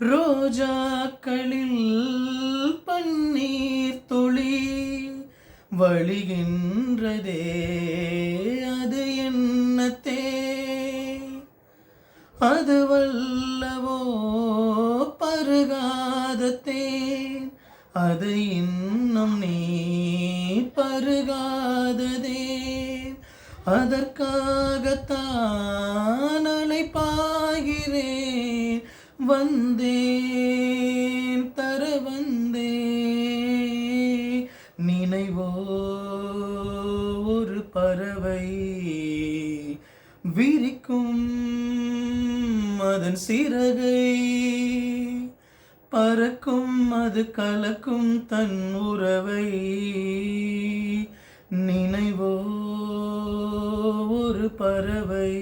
ரோஜாக்களில் பன்னீர் துளி வழிகின்றதே, அது என்னத்தே? அது வல்லவோ பருகாத தேன், அது இன்னும் நீ பருகாததே. அதற்காகத்தான் அலைப்பாகிறேன், வந்தேன் தர வந்தேன். நினைவோ ஒரு பறவை விரிக்கும் அதன் சிறகை, பறக்கும் அது கலக்கும் தன் உறவை. நினைவோ ஒரு பறவை